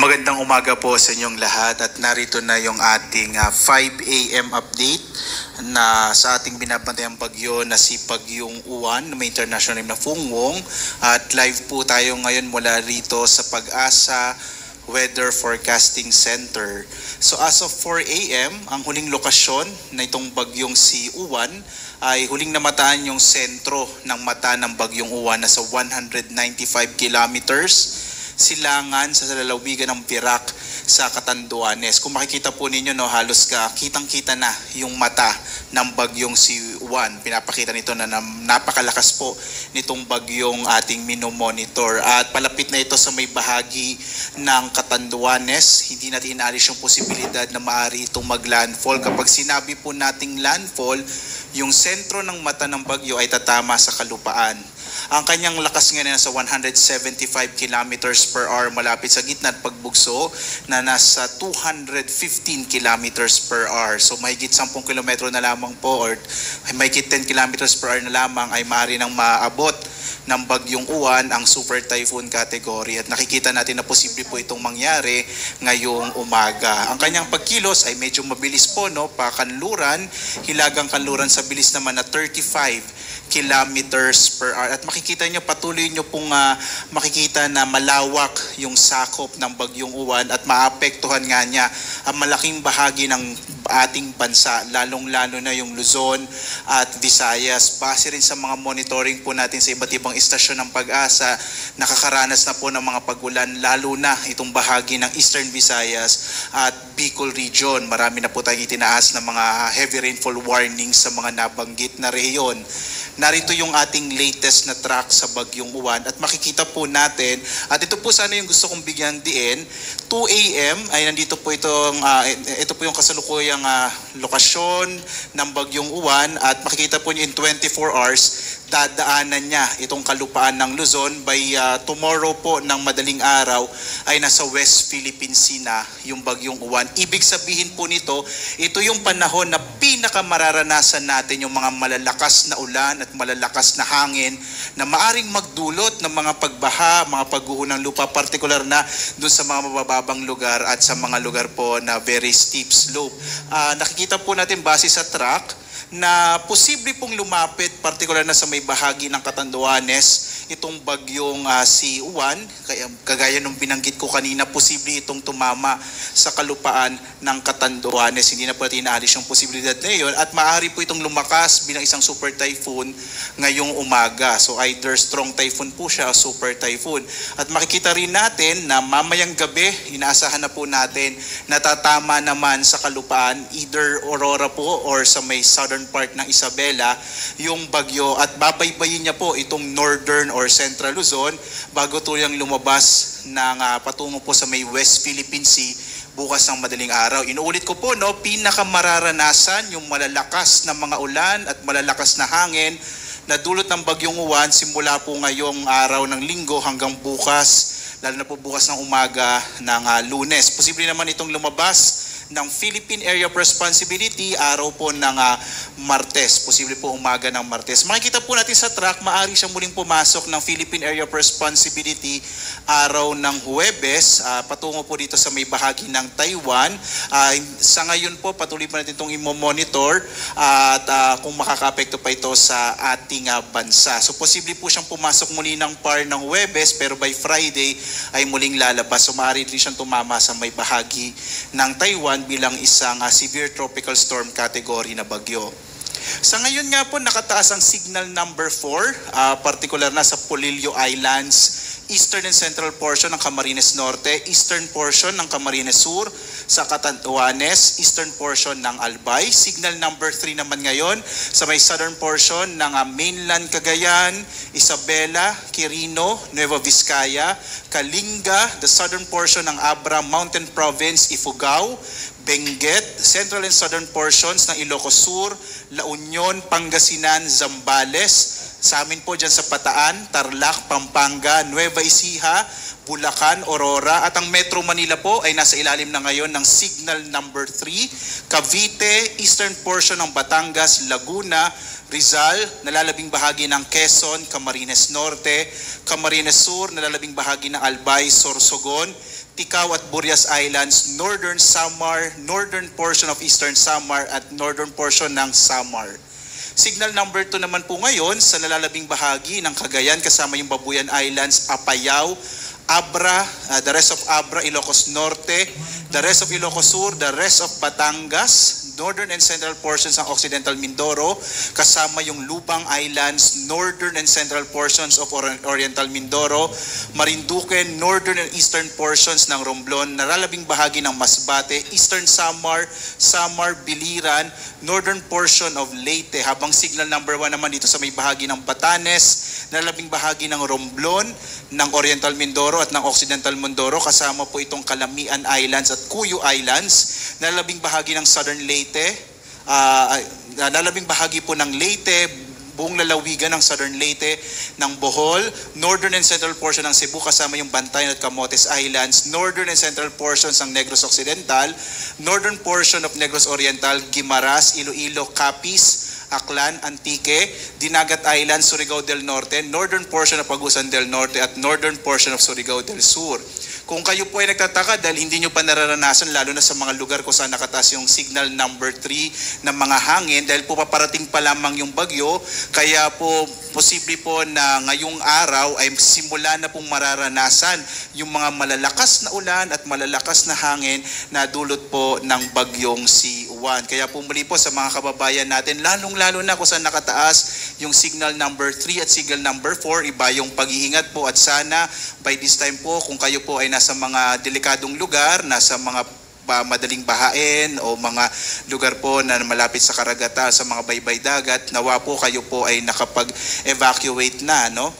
Magandang umaga po sa inyong lahat at narito na yung ating 5 a.m. update na sa ating binabantayang bagyo na si Bagyong Uwan na may international name na Fungwong, at live po tayo ngayon mula rito sa Pag-asa Weather Forecasting Center. So as of 4 a.m., ang huling lokasyon na itong bagyong si Uwan ay huling namataan yung sentro ng mata ng Bagyong Uwan na sa 195 kilometers silangan sa lalawigan ng Virac sa Catanduanes. Kung makikita po ninyo, halos kitang-kita na yung mata ng bagyong si Uwan. Pinapakita nito na napakalakas po nitong bagyong ating minomonitor. At palapit na ito sa may bahagi ng Catanduanes. Hindi natin inaalis yung posibilidad na maaari itong mag-landfall. Kapag sinabi po nating landfall, yung sentro ng mata ng bagyo ay tatama sa kalupaan. Ang kanyang lakas ngayon ay nasa 175 kilometers per hour malapit sa gitna at pagbugso na nasa 215 kilometers per hour. So mahigit 10 kilometro na lamang po or mahigit 10 kilometers per hour na lamang ay maaari nang maabot ng Bagyong Uwan ang super typhoon category, at nakikita natin na posible po itong mangyari ngayong umaga. Ang kanyang pagkilos ay medyo mabilis po, pakanluran, hilagang kanluran sa bilis naman na 35 kilometers per hour. At makikita nyo, patuloy nyo pong makikita na malawak yung sakop ng Bagyong Uwan at maapektuhan nga niya ang malaking bahagi ng ating bansa, lalong-lalo na yung Luzon at Visayas. Base rin sa mga monitoring po natin sa iba't ibang istasyon ng Pag-asa, nakakaranas na po ng mga pag-ulan, lalo na itong bahagi ng Eastern Visayas at Bicol region. Marami na po tayong itinaas ng mga heavy rainfall warnings sa mga nabanggit na rehiyon. Narito yung ating latest na track sa Bagyong Uwan at makikita po natin, at ito po sana yung gusto kong bigyan diin, 2 a.m. ay nandito po ito po yung kasalukuyang lokasyon ng Bagyong Uwan, at makikita po niyo in 24 hours dadaanan niya itong kalupaan ng Luzon. By tomorrow po ng madaling araw ay nasa West Philippine Sea na yung Bagyong Uwan. Ibig sabihin po nito, ito yung panahon na pinakamararanasan natin yung mga malalakas na ulan at malalakas na hangin na maaring magdulot ng mga pagbaha, mga pagguho ng lupa, partikular na doon sa mga mabababang lugar at sa mga lugar po na very steep slope. Nakikita po natin base sa track na posible pong lumapit, partikular na sa may bahagi ng Catanduanes, itong bagyong si Uwan. Kagaya nung binanggit ko kanina, posible itong tumama sa kalupaan ng Catanduanes. Hindi na po natin inaalis yung posibilidad na yun, at maaari po itong lumakas bilang isang super typhoon ngayong umaga. So either strong typhoon po siya o super typhoon. At makikita rin natin na mamayang gabi, inaasahan na po natin natatama naman sa kalupaan, either Aurora po or sa may southern part ng Isabela yung bagyo, at babaybayin niya po itong northern or central Luzon bago tuluyang lumabas ng patungo po sa may West Philippine Sea bukas ng madaling araw. Inuulit ko po, pinakamararanasan yung malalakas na mga ulan at malalakas na hangin na dulot ng Bagyong Uwan simula po ngayong araw ng Linggo hanggang bukas, lalo na po bukas ng umaga ng Lunes. Posible naman itong lumabas ng Philippine Area of Responsibility araw po ng Martes. Posible po umaga ng Martes. Makikita po natin sa track, maaari siyang muling pumasok ng Philippine Area of Responsibility araw ng Huwebes, patungo po dito sa may bahagi ng Taiwan. Sa ngayon po, patuloy po natin itong i-monitor at kung makaka-apekto pa ito sa ating bansa. So posible po siyang pumasok muli ng PAR ng Huwebes, pero by Friday ay muling lalabas. So maaari rin siyang tumama sa may bahagi ng Taiwan bilang isang severe tropical storm category na bagyo. Sa ngayon nga po, nakataas ang signal number 4, particular na sa Polillo Islands, eastern and central portion ng Camarines Norte, eastern portion ng Camarines Sur, sa Catanduanes, eastern portion ng Albay. Signal number 3 naman ngayon sa may southern portion ng mainland Cagayan, Isabela, Quirino, Nueva Vizcaya, Kalinga, the southern portion ng Abra Mountain Province, Ifugao, Benguet, central and southern portions ng Ilocos Sur, La Union, Pangasinan, Zambales. Sa amin po dyan sa Bataan, Tarlac, Pampanga, Nueva Ecija, Bulacan, Aurora, at ang Metro Manila po ay nasa ilalim na ngayon ng signal number 3. Cavite, eastern portion ng Batangas, Laguna, Rizal, nalalabing bahagi ng Quezon, Camarines Norte, Camarines Sur, nalalabing bahagi ng Albay, Sorsogon, Ticao at Burias Islands, Northern Samar, northern portion of Eastern Samar at northern portion ng Samar. Signal number 2 naman po ngayon sa nalalabing bahagi ng Cagayan kasama yung Babuyan Islands, Apayao, Abra, the rest of Abra, Ilocos Norte, the rest of Ilocos Sur, the rest of Batangas, northern and central portions ng Occidental Mindoro, kasama yung Lubang Islands, northern and central portions of Oriental Mindoro, Marinduque, northern and eastern portions ng Romblon, nalalabing bahagi ng Masbate, Eastern Samar, Samar, Biliran, northern portion of Leyte, habang signal number 1 naman dito sa may bahagi ng Batanes, nalalabing bahagi ng Romblon, ng Oriental Mindoro at ng Occidental Mindoro, kasama po itong Calamian Islands at Cuyo Islands, nalalabing bahagi ng Southern Leyte, nalalabing bahagi po ng Leyte, buong lalawigan ng Southern Leyte, ng Bohol, northern and central portion ng Cebu kasama yung Bantayan at Camotes Islands, northern and central portions ng Negros Occidental, northern portion of Negros Oriental, Guimaras, Iloilo, Capiz, Aklan, Antique, Dinagat Island, Surigao del Norte, northern portion of Agusan del Norte at northern portion of Surigao del Sur. Kung kayo po ay nagtataka dahil hindi nyo pa nararanasan, lalo na sa mga lugar kung saan nakataas yung signal number 3 ng mga hangin, dahil po paparating pa lamang yung bagyo, kaya po posible po na ngayong araw ay simula na pong mararanasan yung mga malalakas na ulan at malalakas na hangin na dulot po ng bagyong si Juan. Kaya po muli po sa mga kababayan natin, lalong-lalo na kung saan nakataas yung signal number 3 at signal number 4, iba yung pag-iingat po at sana by this time po kung kayo po ay nasa mga delikadong lugar, nasa mga madaling bahain o mga lugar po na malapit sa karagatan, sa mga baybay dagat, nawa po kayo po ay nakapag-evacuate na, no?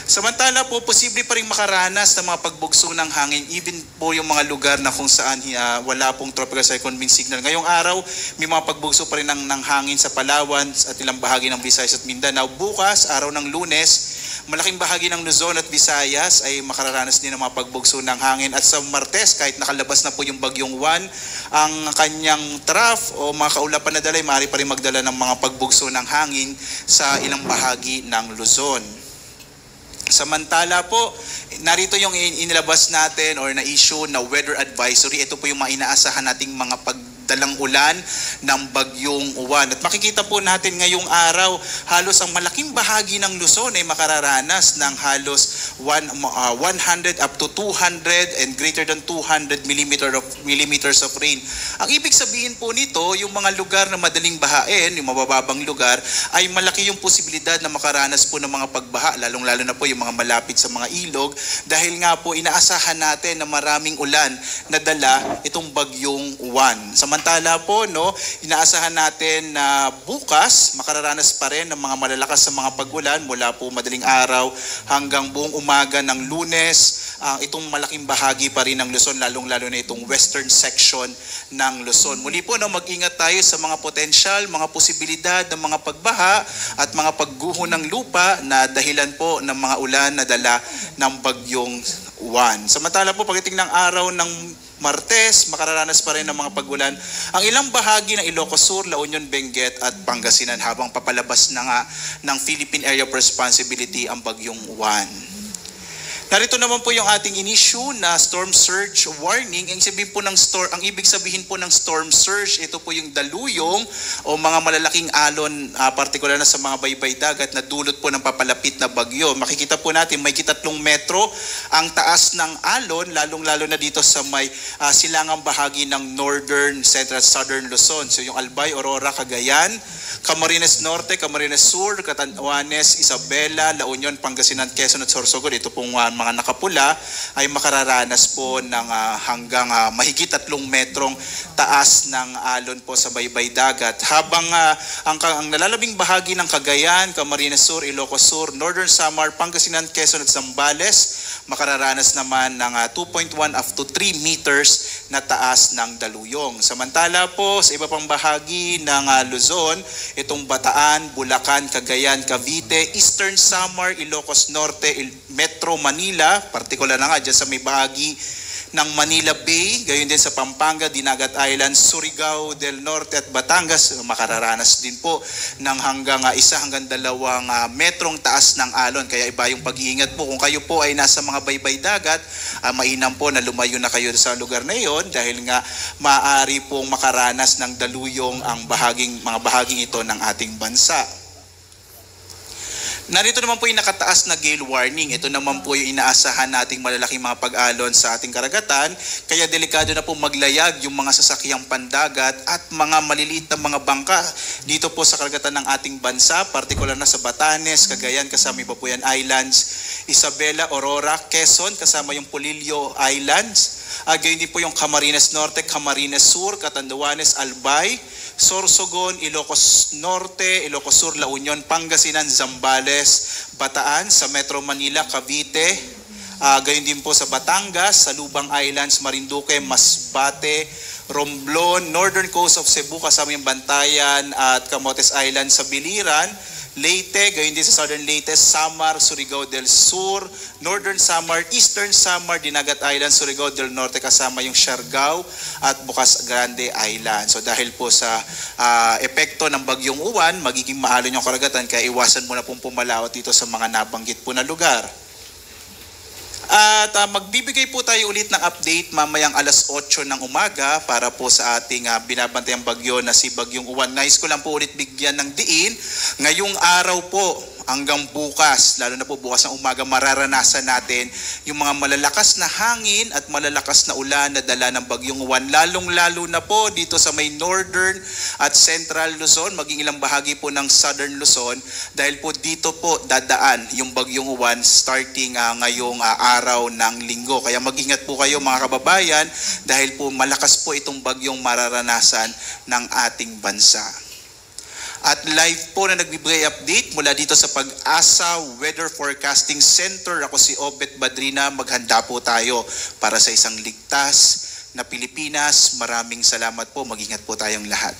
Samantala po, posible pa rin makaranas ng mga pagbugso ng hangin, even po yung mga lugar na kung saan wala pong tropical cyclone wind signal. Ngayong araw, may mga pagbugso pa rin ng hangin sa Palawan at ilang bahagi ng Visayas at Mindanao. Bukas, araw ng Lunes, malaking bahagi ng Luzon at Visayas ay makararanas din ng mga pagbugso ng hangin. At sa Martes, kahit nakalabas na po yung bagyong Juan, ang kanyang trough o mga kaulapan na dala ay maaari pa rin magdala ng mga pagbugso ng hangin sa ilang bahagi ng Luzon. Samantala po, narito yung inilabas natin or na-issue na weather advisory. Ito po yung mga inaasahan nating mga pagdalang ulan ng bagyong Juan. At makikita po natin ngayong araw, halos ang malaking bahagi ng Luzon ay makararanas ng halos 100 up to 200 and greater than 200 millimeters of rain. Ang ibig sabihin po nito, yung mga lugar na madaling bahain, yung mabababang lugar, ay malaki yung posibilidad na makaranas po ng mga pagbaha, lalong-lalo na po yung mga malapit sa mga ilog, dahil nga po inaasahan natin na maraming ulan na dala itong bagyong Juan. Samantala po, no, inaasahan natin na bukas makararanas pa rin ng mga malalakas sa mga pag-ulan mula po madaling araw hanggang buong umaga ng Lunes. Itong malaking bahagi pa rin ng Luzon, lalong-lalo na itong western section ng Luzon. Muli po, no, mag-ingat tayo sa mga potensyal, mga posibilidad ng mga pagbaha at mga pagguho ng lupa na dahilan po ng mga ulan na dala ng bagyong Juan. Samantala po, pagdating ng araw ng Martes, makararanas pa rin ng mga pag-ulan ang ilang bahagi ng Ilocos Sur, La Union, Benguet at Pangasinan habang papalabas na nga ng Philippine Area of Responsibility ang bagyong Juan. Narito naman po yung ating in-issue na storm surge warning. Ang ibig sabihin po ng storm surge, ito po yung daluyong o mga malalaking alon, partikular na sa mga baybay dagat na dulot po ng papalapit na bagyo. Makikita po natin may 3 metro ang taas ng alon, lalong-lalo na dito sa may silangang bahagi ng northern, central, southern Luzon. So yung Albay, Aurora, Cagayan, Camarines Norte, Camarines Sur, Catanduanes, Isabela, La Union, Pangasinan, Quezon at Sorsogon. Ito pong mga nakapula ay makararanas po ng hanggang mahigit 3 metrong taas ng alon po sa baybay dagat. Habang ang nalalabing bahagi ng Cagayan, Camarines Sur, Ilocos Sur, Northern Samar, Pangasinan, Quezon at Zambales, makararanas naman ng 2.1 up to 3 meters na taas ng daluyong. Samantala po sa iba pang bahagi ng Luzon, itong Bataan, Bulacan, Cagayan, Cavite, Eastern Samar, Ilocos Norte, Metro Manila, partikular na nga dyan sa may bahagi ng Manila Bay, gayon din sa Pampanga, Dinagat Island, Surigao del Norte at Batangas. Makararanas din po ng hanggang 1 hanggang 2 metrong taas ng alon. Kaya iba yung pag-iingat po. Kung kayo po ay nasa mga baybay dagat, mainam po na lumayo na kayo sa lugar na iyon dahil nga maaari pong makaranas ng daluyong ang mga bahaging ito ng ating bansa. Narito naman po yung nakataas na gale warning. Ito naman po yung inaasahan nating malalaking mga pag-alon sa ating karagatan. Kaya delikado na po maglayag yung mga sasakyang pandagat at mga maliliit na mga bangka dito po sa karagatan ng ating bansa, partikular na sa Batanes, Cagayan, kasama yung Babuyan Islands, Isabela, Aurora, Quezon, kasama yung Polillo Islands. Gayon din po yung Camarines Norte, Camarines Sur, Catanduanes, Albay, Sorsogon, Ilocos Norte, Ilocos Sur, La Union, Pangasinan, Zambales, Bataan, sa Metro Manila, Cavite, gayon din po sa Batangas, sa Lubang Islands, Marinduque, Masbate, Romblon, Northern Coast of Cebu, kasama yung Bantayan at Camotes Island sa Biliran, Leyte, gayon din sa Southern Leyte, Samar, Surigao del Sur, Northern Samar, Eastern Samar, Dinagat Island, Surigao del Norte, kasama yung Siargao at Bocas Grande Island. So dahil po sa epekto ng bagyong uwan, magiging maalon yung karagatan, kaya iwasan mo na pong pumalawat dito sa mga nabanggit po na lugar. At magbibigay po tayo ulit ng update mamayang 8:00 ng umaga para po sa ating binabantayang bagyo na si Bagyong Uwan. Nais ko lang po ulit bigyan ng diin. Ngayong araw po hanggang bukas, lalo na po bukas ng umaga, mararanasan natin yung mga malalakas na hangin at malalakas na ulan na dala ng Bagyong Uwan. Lalong-lalo na po dito sa may northern at central Luzon, maging ilang bahagi po ng southern Luzon, dahil po dito po dadaan yung Bagyong Uwan starting ngayong araw ng linggo. Kaya mag-ingat po kayo mga kababayan dahil po malakas po itong bagyong mararanasan ng ating bansa. At live po na nagbibigay update mula dito sa Pag-asa Weather Forecasting Center. Ako si Obet Badrina. Maghanda po tayo para sa isang ligtas na Pilipinas. Maraming salamat po. Mag-ingat po tayong lahat.